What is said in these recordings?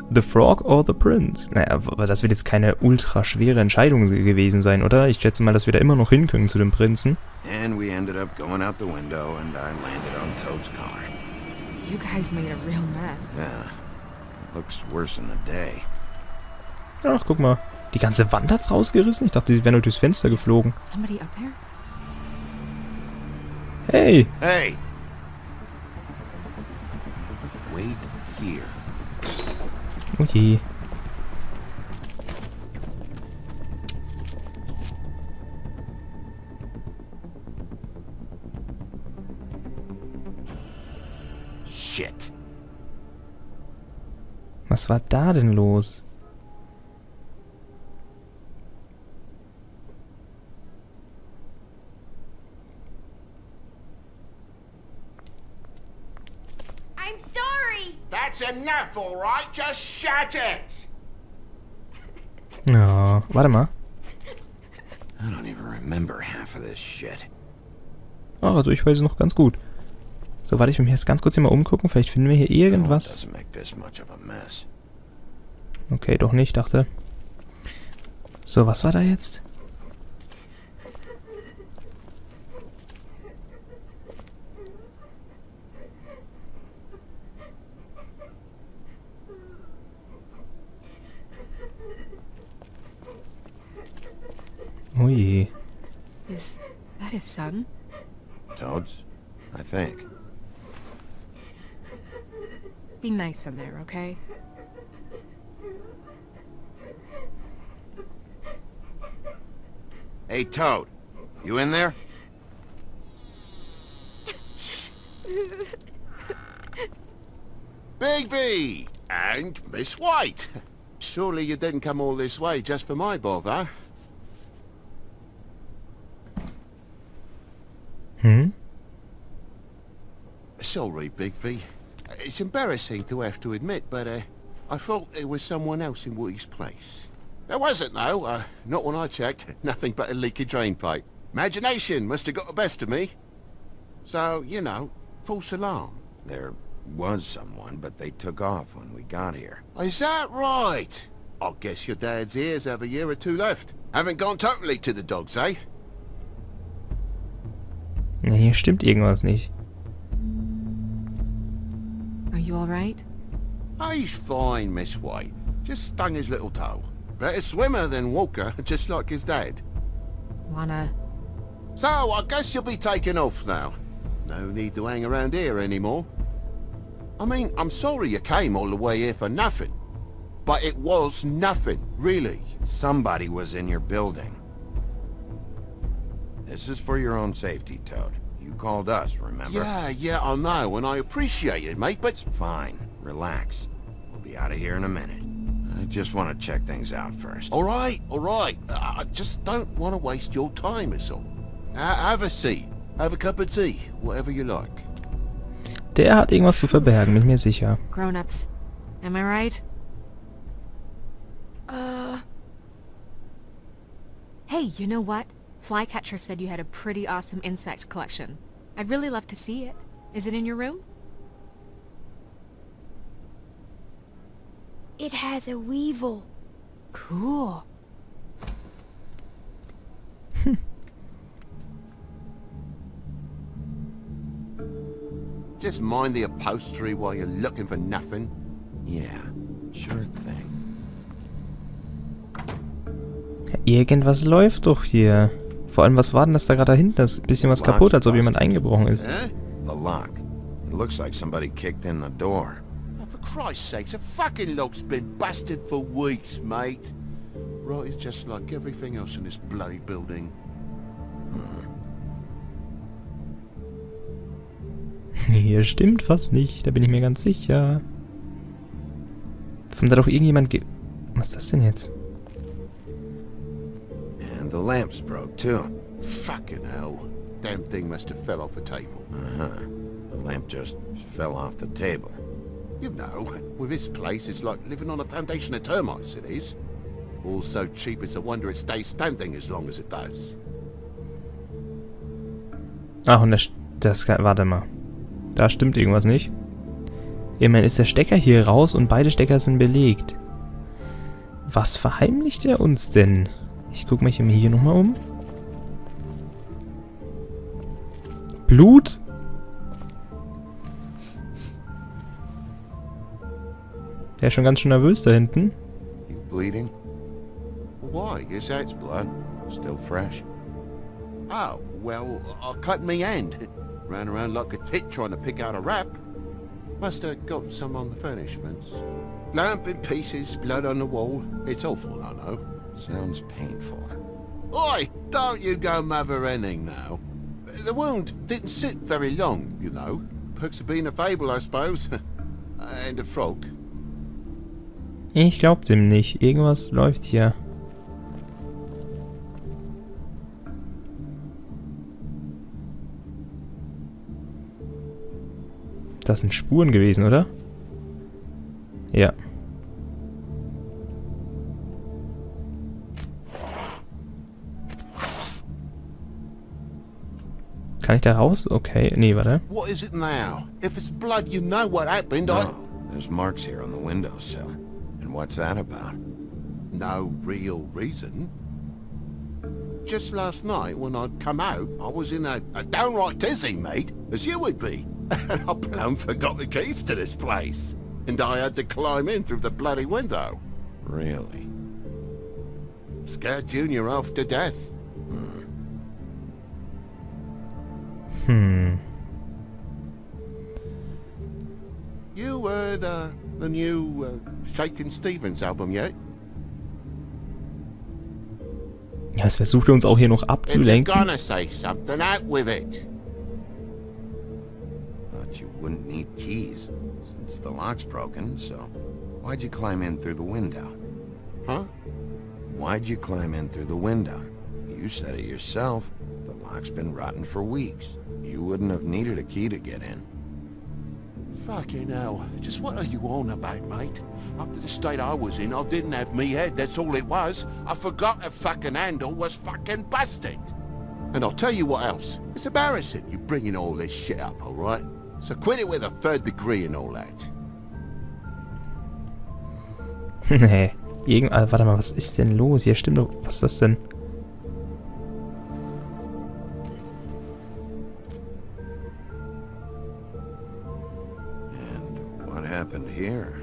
The Frog or the Prince? Naja, aber das wird jetzt keine ultra schwere Entscheidung gewesen sein, oder? Ich schätze mal, dass wir da immer noch hinkommen zu dem Prinzen. And we ended up going out the window and I landed on Toad's car. You guys made a real mess. Yeah. Looks worse in the day. Ach, guck mal. Die ganze Wand hat's rausgerissen? Ich dachte, sie wären nur durchs Fenster geflogen. Somebody up there? Hey! Hey! Wait here. Oh je. Shit. Was war da denn los? I'm sorry! That's enough, all right? Just shut it! Ja, warte mal. I don't even remember half of this shit. Ah, also ich weiß es noch ganz gut. So, warte, ich will mich jetzt ganz kurz hier mal umgucken. Vielleicht finden wir hier irgendwas. Doesn't make this much of a mess. Okay, doch nicht, dachte. So, was war da jetzt? Oh je. Is that his son? Toads? I think. Be nice in there, okay? Hey, Toad. You in there? Bigby! And Miss White! Surely you didn't come all this way just for my bother? Hm? Sorry, Bigby. It's embarrassing to have to admit, but I thought there was someone else in Woody's place. There wasn't, though. Not when I checked. Nothing but a leaky drain pipe. Imagination must have got the best of me. So, you know, false alarm. There was someone, but they took off when we got here. Is that right? I guess your dad's ears have a year or two left. Haven't gone totally to the dogs, eh? Na, hier stimmt irgendwas nicht. Are you alright? He's fine, Miss White. Just stung his little toe. Better swimmer than walker, just like his dad. Wanna... So, I guess you'll be taking off now. No need to hang around here anymore. I mean, I'm sorry you came all the way here for nothing. But it was nothing, really. Somebody was in your building. This is for your own safety, Toad. You called us, remember? Yeah, I know, and I appreciate it, mate, but... Fine. Relax. We'll be out of here in a minute. I just want to check things out first. All right. I just don't want to waste your time, is all. Have a seat. Have a cup of tea. Whatever you like. Der hat irgendwas zu verbergen, bin ich mir sicher. Grown-ups. Am I right? Hey, you know what? Flycatcher said you had a pretty awesome insect collection. I'd really love to see it. Is it in your room? It has a weevil. Cool. Just mind the upholstery while you're looking for nothing. Yeah, sure thing. Irgendwas läuft doch hier. Vor allem, was war denn das da gerade da hinten? Das ist ein bisschen was kaputt, als ob jemand eingebrochen ist. The lock. It looks like somebody kicked in the door. Oh, for Christ's sakes, the fucking lock's been busted for weeks, mate. Right, it's just like everything else in this bloody building. Hier stimmt was nicht, da bin ich mir ganz sicher. Von da doch irgendjemand Was ist das denn jetzt? And the lamp's broke, too. Fucking hell. Damn thing must have fell off the table. The lamp just fell off the table. You know, with this place, it's like living on a foundation of termites, it is. All so cheap, it's a wonder it stays standing as long as it does. Ach, und warte mal. Da stimmt irgendwas nicht. Immerhin ist der Stecker hier raus und beide Stecker sind belegt. Was verheimlicht er uns denn? Ich gucke mich hier nochmal um. Blut? Der ist schon ganz schön nervös da hinten. You bleeding? Why? Your that's blood. Still fresh. Oh, well, I cut me hand. Ran around like a tit trying to pick out a wrap. Must have got some on the furnishments. Lamp in pieces, blood on the wall. It's awful, I know. Sounds painful. Oi, don't you go mother-henning now. The wound didn't sit very long, you know. Perks have been a fable, I suppose. And a frog. Ich glaub dem nicht. Irgendwas läuft hier. Das sind Spuren gewesen, oder? Ja. Kann ich da raus? Okay. Nee, warte. What is it now? If it's blood, you know what happened. No, there's marks here on the windowsill. And what's that about? No real reason. Just last night, when I'd come out, I was in a downright tizzy, mate, as you would be. And I plumb forgot the keys to this place. And I had to climb in through the bloody window. Really? Scared Junior off to death. You heard the new Shakin' Stevens album yet? Ja, es versucht uns auch hier noch If you're abzulenken. gonna say something, out with it. Thought you wouldn't need keys, since the lock's broken, so why'd you climb in through the window? Huh? Why'd you climb in through the window? You said it yourself. The lock's been rotten for weeks. You wouldn't have needed a key to get in. Fucking hell. Just what are you on about, mate? After the state I was in, I didn't have me head, that's all it was. I forgot the fucking handle was fucking busted. And I'll tell you what else. It's embarrassing you bringing all this shit up, alright? So quit it with a 3rd degree and all that. Nee. Warte mal, was ist denn los? Hier stimmt doch. Was ist das denn? And what happened here?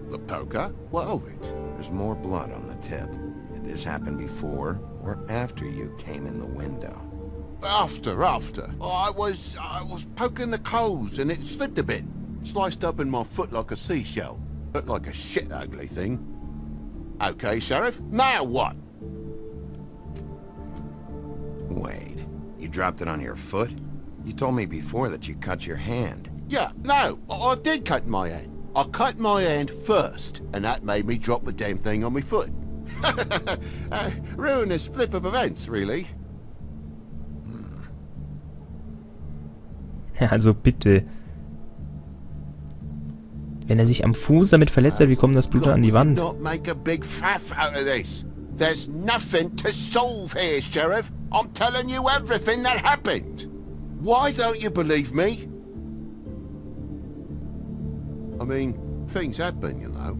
The poker? What of it? There's more blood on the tip. Did this happen before or after you came in the window? After. I was poking the coals and it slipped a bit. Sliced up in my foot like a seashell. Looked like a shit ugly thing. Okay, Sheriff, now what? Wait, you dropped it on your foot? You told me before that you cut your hand. Yeah, no, I did cut my hand. I cut my hand first, and that made me drop the damn thing on my foot. Ruinous flip of events, really. Also bitte. Wenn er sich am Fuß damit verletzt hat, wie kommt das Blut da an die Wand? Not make a big faff out of this. There's nothing to solve here, Sheriff. I'm telling you everything that happened. Why don't you believe me? I mean, things happen, you know.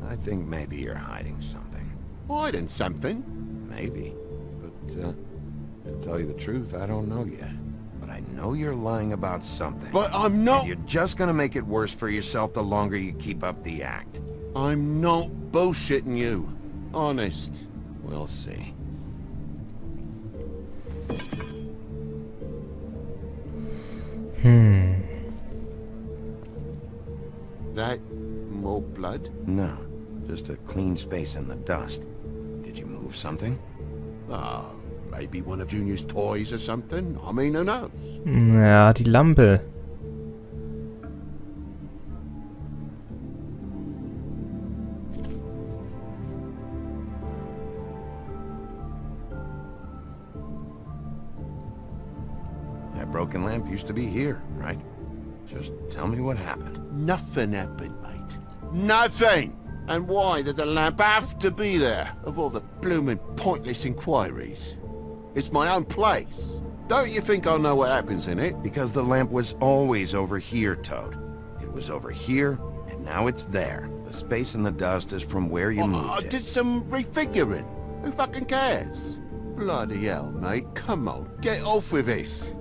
I think maybe you're hiding something. Hiding something? Maybe. But, to tell you the truth, I don't know yet. But I know you're lying about something. But I'm not... And you're just gonna make it worse for yourself the longer you keep up the act. I'm not bullshitting you. Honest. We'll see. That more blood? No, just a clean space in the dust. Did you move something? Ah, maybe one of Junior's toys or something. I mean, who knows? Ja, die Lampe. That broken lamp used to be here, right? Just tell me what happened. Nothing happened, mate. Nothing! And why did the lamp have to be there, of all the blooming pointless inquiries? It's my own place. Don't you think I'll know what happens in it? Because the lamp was always over here, Toad. It was over here Now it's there. The space in the dust is from where you moved I it. did some refiguring. Who fucking cares? Bloody hell, mate. Come on, get off with this.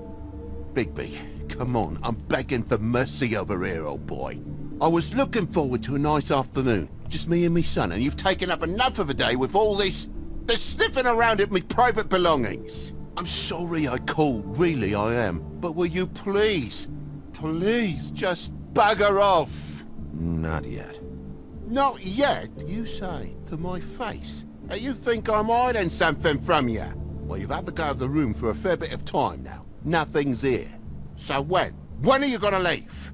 Bigby, come on. I'm begging for mercy over here, old boy. I was looking forward to a nice afternoon. Just me and me son, and you've taken up enough of a day with all this sniffing around at me private belongings. I'm sorry I called, really I am. But will you please just bugger off? Not yet. Not yet, you say, to my face. You think I'm hiding something from you? Well, you've had to go out of the room for a fair bit of time now. Nothing's here. So when? When are you gonna leave?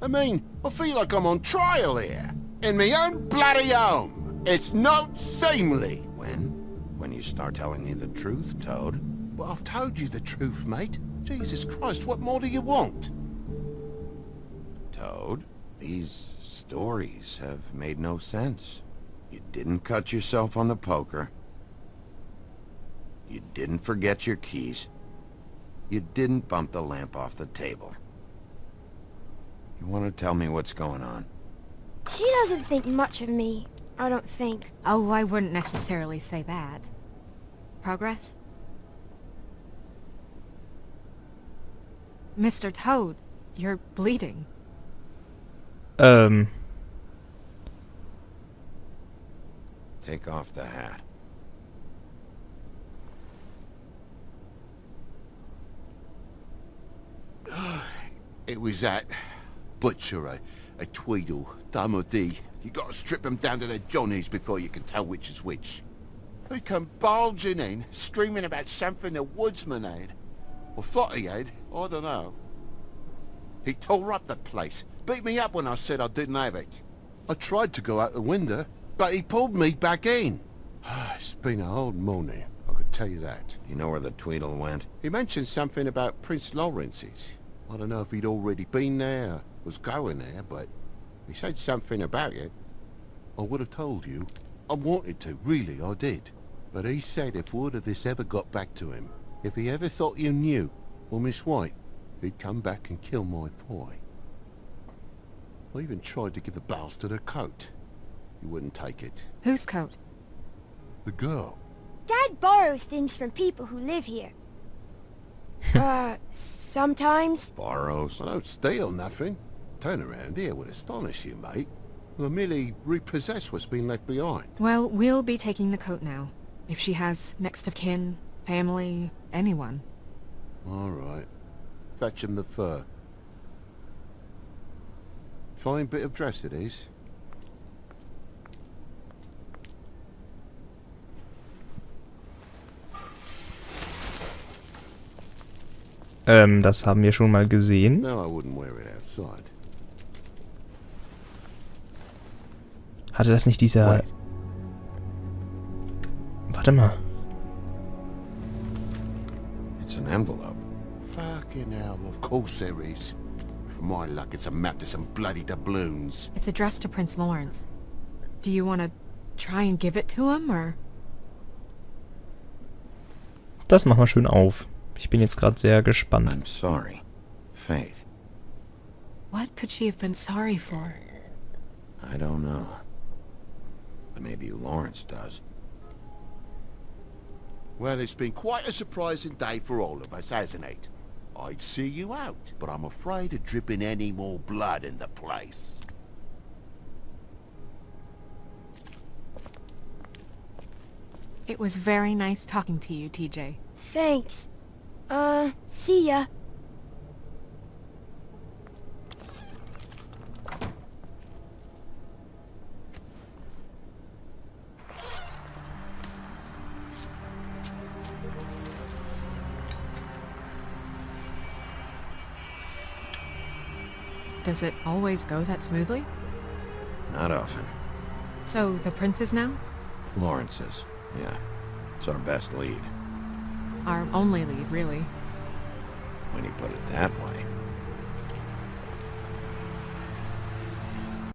I mean, I feel like I'm on trial here. In my own bloody home. It's not seemly. When you start telling me the truth, Toad. Well, I've told you the truth, mate. Jesus Christ, what more do you want? Toad, these stories have made no sense. You didn't cut yourself on the poker. You didn't forget your keys. You didn't bump the lamp off the table. You want to tell me what's going on? She doesn't think much of me, I don't think. Oh, I wouldn't necessarily say that. Progress? Mr. Toad, you're bleeding. Take off the hat. It was that butcher, a Tweedle, Dumody. You gotta strip them down to their johnnies before you can tell which is which. He come bulging in, screaming about something the woodsman had. Or thought he had, I don't know. He tore up the place, beat me up when I said I didn't have it. I tried to go out the window, but he pulled me back in. It's been a hard morning, I could tell you that. You know where the Tweedle went? He mentioned something about Prince Lawrence's. I don't know if he'd already been there, or was going there, but he said something about it. I would have told you. I wanted to, really, I did. But he said if word of this ever got back to him, if he ever thought you knew, or Miss White, he'd come back and kill my boy. I even tried to give the bastard a coat. He wouldn't take it. Whose coat? The girl. Dad borrows things from people who live here. Sometimes. Borrows. I don't steal nothing. Turn around here would astonish you, mate. I merely repossess what's been left behind. Well, we'll be taking the coat now. If she has next of kin, family, anyone. All right. Fetch him the fur. Fine bit of dress it is. Das haben wir schon mal gesehen. No, I wouldn't wear it outside. Hatte das nicht dieser... Wait. Warte mal. It's an envelope. Fucking hell, of course there is. For my luck, it's a map to some bloody doubloons. It's addressed to Prince Lawrence. Do you want to try and give it to him, or...? Das machen wir schön auf. Ich bin jetzt gerade sehr gespannt. I'm sorry, Faith. What could she have been sorry for? I don't know. But maybe Lawrence does. Well, it's been quite a surprising day for all of us, hasn't it? I'd see you out, but I'm afraid of dripping any more blood in the place. It was very nice talking to you, TJ. Thanks. See ya. Does it always go that smoothly? Not often. So, the princes now? Lawrence's, yeah. It's our best lead. Our only lead, really. When you put it that way.